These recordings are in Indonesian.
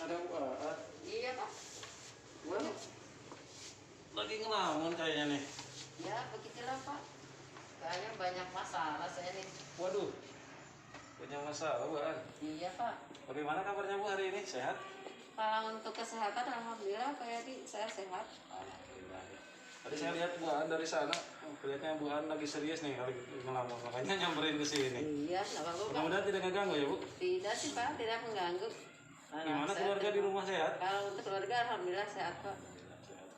Ada Iya Pak. Wah, lagi ngelamun kayaknya nih. Ya begitulah Pak. Kayaknya banyak masalah saya nih. Waduh, punya masalah Buan. Iya Pak. Bagaimana kabarnya Bu hari ini? Sehat? Kalau untuk kesehatan alhamdulillah kayak di saya sehat. Alhamdulillah. Tadi saya lihat Buan dari sana, kelihatannya Buan lagi serius nih kali ngelamun, makanya nyamperin ke sini. Iya, nggak apa-apa Pak. Mudah-mudahan tidak ngeganggu ya Bu. Tidak sih Pak, tidak mengganggu. Gimana Saya keluarga di rumah sehat? Kalau untuk keluarga alhamdulillah sehat Pak.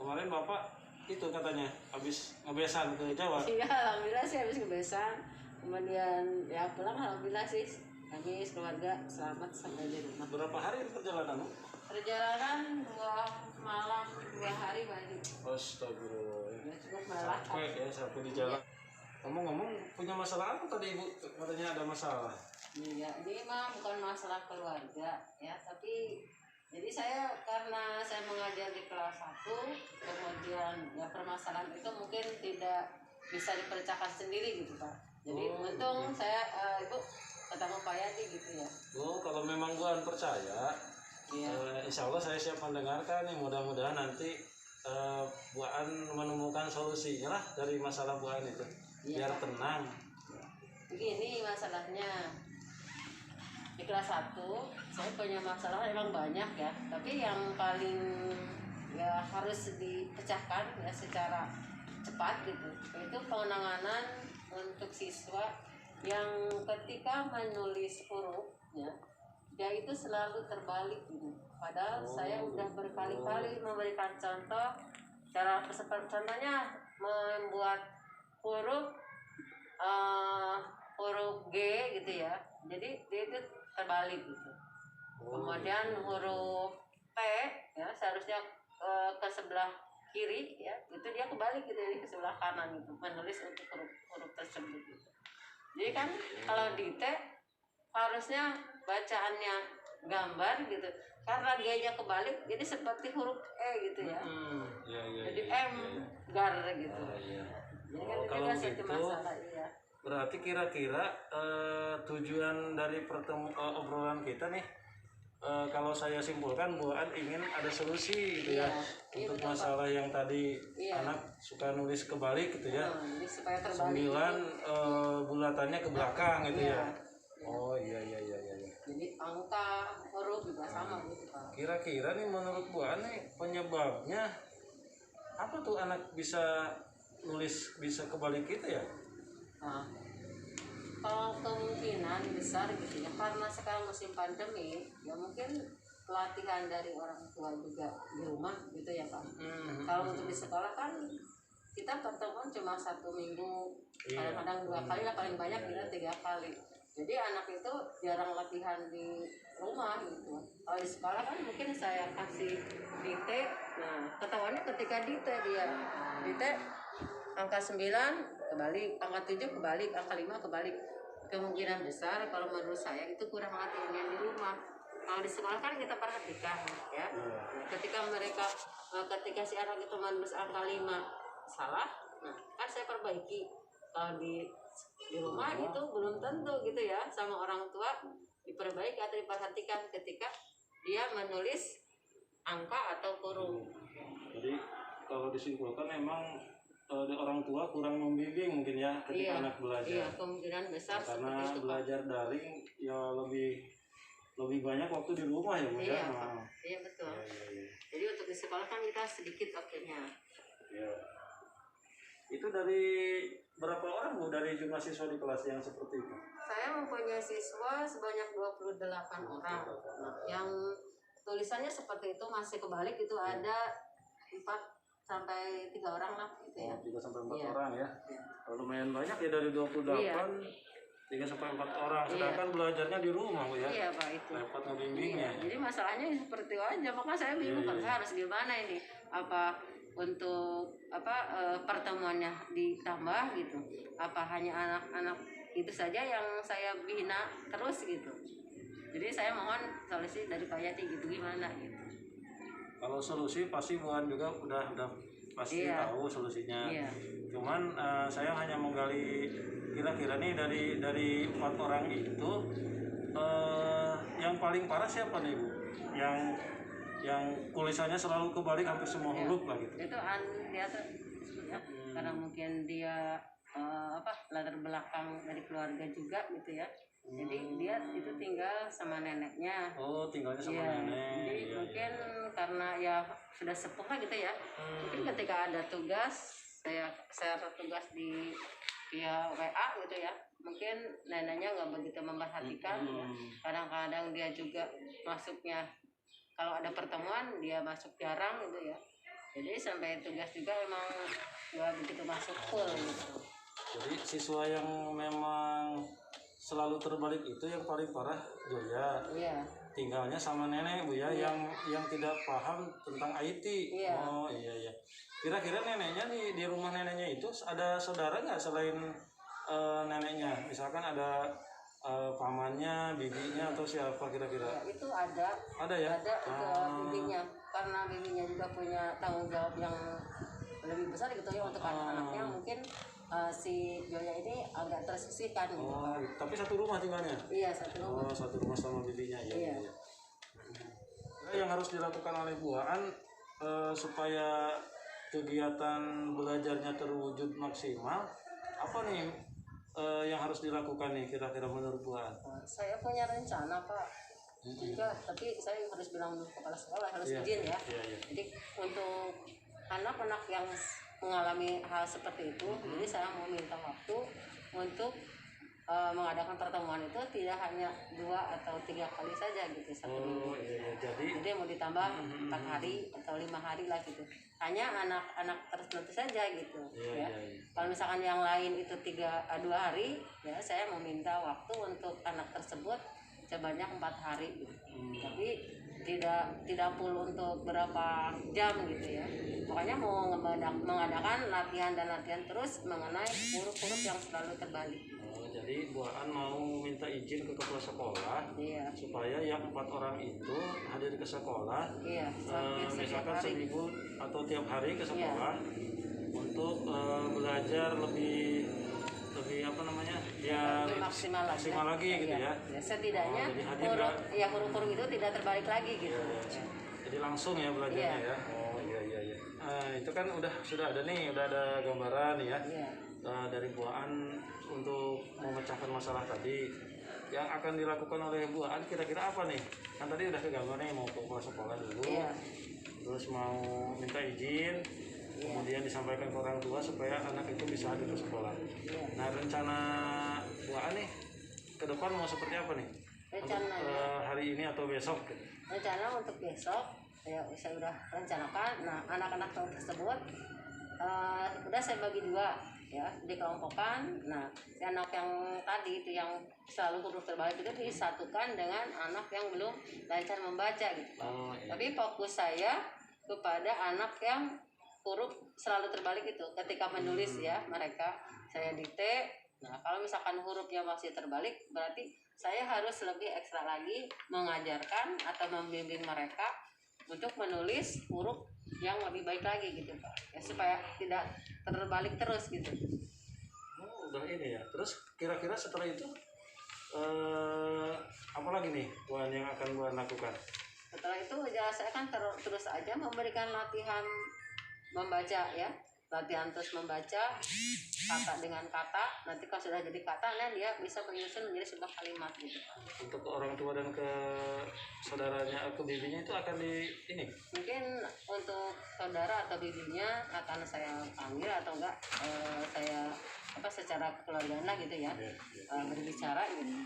Kemarin Bapak itu katanya habis ngebesan ke Jawa. Iya, alhamdulillah sih habis kebesan. Kemudian ya pulang alhamdulillah sih. Kami keluarga selamat sampai di rumah. Berapa hari perjalanan Bu? Perjalanan 2 malam 2 hari balik. Astagfirullah. Ya cukup melelahkan. Capek ya sampai di jalan. Ngomong-ngomong punya masalah apa tadi Ibu? Katanya ada masalah. Iya, ini mah bukan masalah keluarga ya, tapi jadi karena saya mengajar di kelas 1, kemudian ya permasalahan itu mungkin tidak bisa dipercayakan sendiri gitu Pak. Jadi untung saya Ibu ketemu Pak Yadi gitu ya. Bu, kalau memang Buan percaya, Iya. insya Allah saya siap mendengarkan nih. Mudah-mudahan nanti Buan menemukan solusinya lah dari masalah Buan itu. Iya, Biar Pak. tenang. Begini masalahnya. Di kelas 1 saya punya masalah emang banyak ya, tapi yang paling ya harus dipecahkan ya secara cepat gitu, itu penanganan untuk siswa yang ketika menulis huruf ya, dia itu selalu terbalik gitu. Padahal saya udah berkali-kali memberikan contoh cara contohnya membuat huruf huruf G gitu ya, jadi dia itu terbalik gitu. Kemudian huruf T ya seharusnya ke sebelah kiri ya, itu dia kebalik gitu, jadi ke sebelah kanan gitu, menulis untuk huruf tersebut gitu. Jadi kan kalau di T harusnya bacaannya gambar gitu, karena G-nya kebalik jadi seperti huruf E gitu ya. Jadi M gar gitu. Jadi kan kalau itu gitu, masalah iya. berarti kira-kira tujuan dari obrolan kita nih, kalau saya simpulkan Buan ingin ada solusi gitu ya, untuk betul, masalah yang tadi anak suka nulis kebalik gitu ya. Jadi supaya terbalik. 9 bulatannya ke belakang gitu ya. Oh iya. Jadi angka huruf juga sama gitu Pak. Kira-kira nih menurut Buan nih penyebabnya apa tuh anak bisa nulis bisa kebalik gitu ya? Nah, kalau kemungkinan besar gitu ya, karena sekarang musim pandemi, ya mungkin pelatihan dari orang tua juga di rumah gitu ya Pak. Kalau untuk di sekolah kan kita pertemuan cuma 1 minggu, kadang-kadang 2 kali lah, paling banyak kita 3 kali. Jadi anak itu jarang latihan di rumah gitu. Kalau di sekolah kan mungkin saya kasih dite, nah ketahuannya ketika dite dia dite angka 9 kebalik, angka 7 kebalik, angka 5 kebalik. Kemungkinan besar kalau menurut saya itu kurang latihannya di rumah. Kalau di sekolah kan kita perhatikan ya. Ketika si anak itu menulis angka 5 salah, nah kan saya perbaiki. Kalau di rumah itu belum tentu gitu ya, sama orang tua diperbaiki atau diperhatikan ketika dia menulis angka atau huruf. Jadi kalau disimpulkan memang orang tua kurang membimbing mungkin ya ketika anak belajar. Iya, kemungkinan besar karena seperti itu, belajar daring ya lebih banyak waktu di rumah ya Bu ya. Iya betul. Iya. Jadi untuk di sekolah kan kita sedikit waktunya. Iya. Itu dari berapa orang Bu dari jumlah siswa di kelas yang seperti itu? Saya mempunyai siswa sebanyak 28 orang. Nah, yang tulisannya seperti itu masih kebalik itu ada 4 sampai 3 orang lah gitu ya. 3 sampai 4 orang ya. Lumayan banyak ya dari 28. 3 sampai 4 orang. Sedangkan belajarnya di rumah Bu ya. Iya Pak itu. Repot ngebimbingnya. Jadi masalahnya seperti itu aja, maka saya bingung saya harus gimana ini. Apa untuk pertemuannya ditambah gitu, apa hanya anak-anak itu saja yang saya bina terus gitu. Jadi saya mohon solusi dari Pak Yati gitu, gimana gitu. Kalau solusi pasti Buan juga udah pasti tahu solusinya. Cuman saya hanya menggali kira-kira nih dari 4 orang itu yang paling parah siapa nih Bu? yang tulisannya selalu kebalik hampir semua huruf lah gitu. Itu dia tuh ya, karena mungkin dia latar belakang dari keluarga juga gitu ya. Jadi dia itu tinggal sama neneknya. Oh, tinggalnya sama Iya, nenek. jadi Iya, mungkin karena ya sudah sepuh lah gitu ya. Mungkin ketika ada tugas, saya share tugas di via WA gitu ya. Mungkin neneknya nggak begitu memperhatikan. Ya. Kadang-kadang dia juga masuknya kalau ada pertemuan dia masuk jarang gitu ya. Jadi sampai tugas juga emang nggak begitu masuk full gitu. Jadi siswa yang memang selalu terbalik itu yang paling parah Joya. Iya. Tinggalnya sama nenek Bu ya, yang tidak paham tentang IT. Iya. Oh iya. Kira-kira neneknya di rumah neneknya itu ada saudara nggak selain neneknya? Misalkan ada pamannya, bibinya atau siapa kira-kira? Ya, itu ada. Ada ya? Ada itu bibinya, karena bibinya juga punya tanggung jawab yang lebih besar gitu ya untuk anak-anaknya. Mungkin si Joya ini agak tersisihkan gitu. Oh, tapi satu rumah tinggalnya? Iya, satu rumah. Oh, satu rumah sama bibinya ya. Iya. Yang harus dilakukan oleh Bu Aan supaya kegiatan belajarnya terwujud maksimal, apa nih yang harus dilakukan nih kira-kira menurut Bu Aan? Saya punya rencana Pak. Juga, tapi saya harus bilang dulu kepala sekolah, harus izin ya. Jadi untuk anak-anak yang mengalami hal seperti itu, jadi saya mau minta waktu untuk mengadakan pertemuan itu tidak hanya 2 atau 3 kali saja gitu satu minggu. Iya. Jadi mau ditambah 4 hari atau 5 hari lah gitu. Hanya anak-anak tertentu saja gitu. Ya. Kalau misalkan yang lain itu 2 hari, ya saya meminta waktu untuk anak tersebut sebanyak 4 hari gitu. Tapi tidak full untuk berapa jam gitu ya. Pokoknya mau mengadakan latihan terus mengenai huruf-huruf yang selalu terbalik. Jadi Bu Aan mau minta izin ke kepala sekolah supaya yang 4 orang itu hadir ke sekolah, misalkan seminggu atau tiap hari ke sekolah untuk belajar lebih maksimal lagi gitu ya. Setidaknya huruf-huruf itu tidak terbalik lagi gitu. Jadi langsung ya belajarnya ya. Oh iya. Itu kan sudah ada gambaran ya. Dari Bu Aan untuk memecahkan masalah tadi. Yang akan dilakukan oleh Bu Aan kira-kira apa nih? Kan tadi udah kegambar nih, mau ke kepala sekolah dulu. Terus mau minta izin, kemudian disampaikan ke orang tua supaya anak itu bisa hadir ke sekolah. Nah, rencana Bu Aan nih ke depan mau seperti apa nih? Untuk hari ini atau besok gitu? Rencana untuk besok saya udah rencanakan. Nah, anak-anak tersebut udah saya bagi 2 ya, dikelompokkan. Nah, si anak yang tadi itu yang selalu huruf terbalik itu disatukan dengan anak yang belum lancar membaca gitu Pak. Tapi fokus saya kepada anak yang huruf selalu terbalik itu ketika menulis ya, mereka saya dikte. Nah, kalau misalkan hurufnya masih terbalik, berarti saya harus lebih ekstra lagi mengajarkan atau membimbing mereka untuk menulis huruf yang lebih baik lagi gitu Pak. Ya, supaya tidak terbalik terus gitu. Oh, udah ini ya. Terus kira-kira setelah itu apa lagi nih Bu Aan yang akan Bu Aan lakukan? Setelah itu ya saya kan terus aja memberikan latihan membaca ya. Latihan terus membaca kata dengan kata. Nanti kalau sudah jadi kata, dia bisa menyusun menjadi sebuah kalimat gitu. Untuk orang tua dan ke saudaranya, ke bibinya itu akan ini? Mungkin untuk saudara atau bibinya akan saya panggil atau enggak saya secara kekeluargaan lah gitu ya, berbicara gitu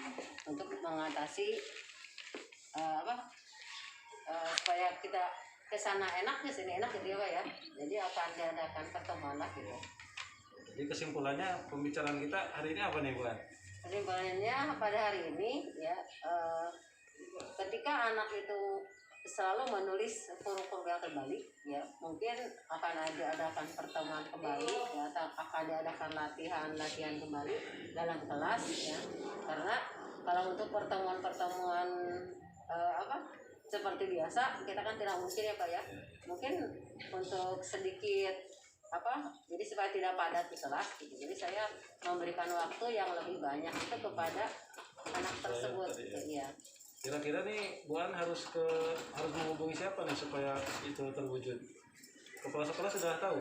untuk mengatasi supaya kita kesana enak, kesini enak gitu ya Pak ya. Jadi akan diadakan pertemuan lah gitu. Jadi kesimpulannya pembicaraan kita hari ini apa nih Bu Aan? Kesimpulannya pada hari ini ya, ketika anak itu selalu menulis huruf-huruf yang terbalik ya, mungkin akan diadakan pertemuan kembali ya, atau akan diadakan latihan kembali dalam kelas ya. Karena kalau untuk pertemuan seperti biasa kita kan tidak mungkin ya Pak ya. Mungkin untuk sedikit jadi supaya tidak padat di kelas gitu. Jadi saya memberikan waktu yang lebih banyak itu kepada anak tersebut gitu ya. Kira-kira nih Bu An harus menghubungi siapa nih supaya itu terwujud? Kepala sekolah sudah tahu?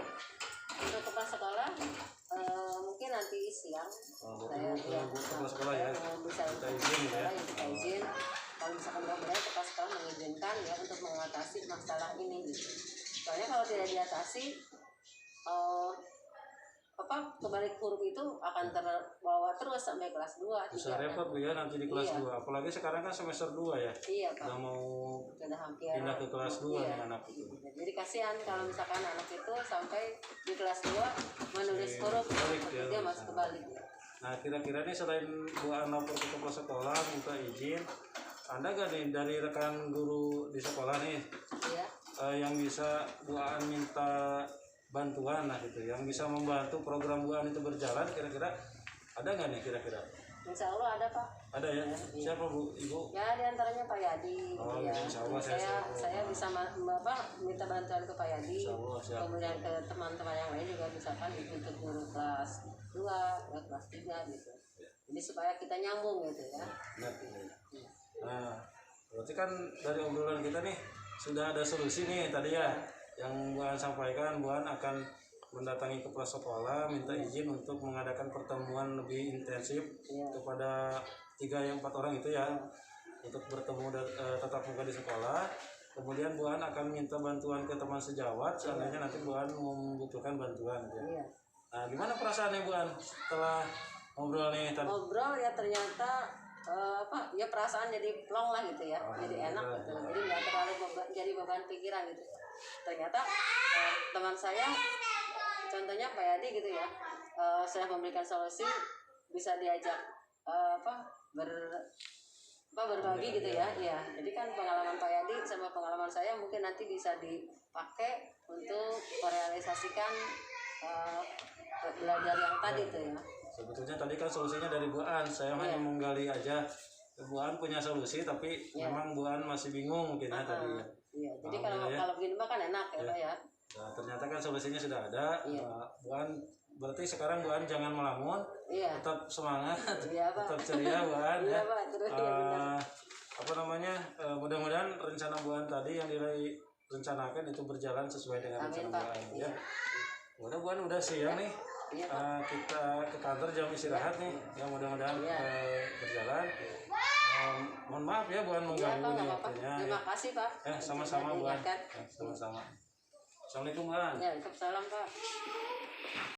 Untuk kepala sekolah mungkin nanti siang saya Kepala sekolah ya. bisa Kita izin ya. kita izin kalau misalkan mudah-mudahan kepala sekolah mengizinkan ya untuk mengatasi masalah ini gitu. Soalnya kalau tidak diatasi kebalik huruf itu akan terbawa terus sampai kelas 2 bisa repot Bu ya nanti di kelas 2, apalagi sekarang kan semester 2 ya. Iya Pak. Udah mau Sudah hampir pindah ke kelas 2 nih anak itu. Jadi kasihan kalau misalkan anak itu sampai di kelas 2 menulis huruf dia masih kebalik. Nah kira-kira nih selain Bu An lapor ke kepala sekolah minta izin, ada gak nih dari rekan guru di sekolah nih yang bisa Bu An minta bantuan lah gitu, yang bisa membantu program Bu An itu berjalan, kira-kira ada nggak nih kira-kira? Insya Allah ada Pak. Ada ya? Siapa Bu? Ibu? Ya diantaranya Pak Yadi. Oh ya. Insya Allah saya bisa minta bantuan ke Pak Yadi. Kemudian ke teman-teman yang lain juga misalkan untuk guru kelas 2, kelas 3 gitu. Jadi supaya kita nyambung gitu ya. Nah, berarti kan dari obrolan kita nih sudah ada solusi nih tadi ya. Yang Bu An sampaikan, Bu An akan mendatangi kepala sekolah minta izin untuk mengadakan pertemuan lebih intensif kepada 3-4 orang itu ya, untuk bertemu tatap muka di sekolah. Kemudian Bu An akan minta bantuan ke teman sejawat seandainya nanti Bu An membutuhkan bantuan ya. Nah gimana perasaannya Bu An setelah ngobrol nih tadi? Ngobrol ya ternyata ya perasaan jadi plong lah gitu ya, jadi enak gitu, jadi nggak terlalu jadi beban pikiran gitu. Ternyata teman saya, contohnya Pak Yadi gitu ya, sudah memberikan solusi, bisa diajak berbagi gitu ya. Iya, jadi kan pengalaman Pak Yadi sama pengalaman saya mungkin nanti bisa dipakai untuk merealisasikan belajar yang tadi tuh ya. Sebetulnya tadi kan solusinya dari Bu An, saya hanya menggali aja. Bu An punya solusi tapi memang Bu An masih bingung mungkin ya tadi ya. Iya, jadi kalau begini mah kan enak ya Pak ya. Nah, ternyata kan solusinya sudah ada. Bu An berarti sekarang Bu An jangan melamun, tetap semangat, tetap ceria Bu An ya. Mudah-mudahan rencana Bu An tadi yang direncanakan itu berjalan sesuai dengan rencana Bu An ya. Mudah Bu An udah siang nih. Kita ke kantor jam istirahat nih, ya mudah-mudahan berjalan. Mohon maaf ya Bu An mengganggu nih waktunya. Terima kasih Pak. Sama-sama Bu An. Sama-sama. Assalamualaikum Bu An. Waalaikumsalam Pak.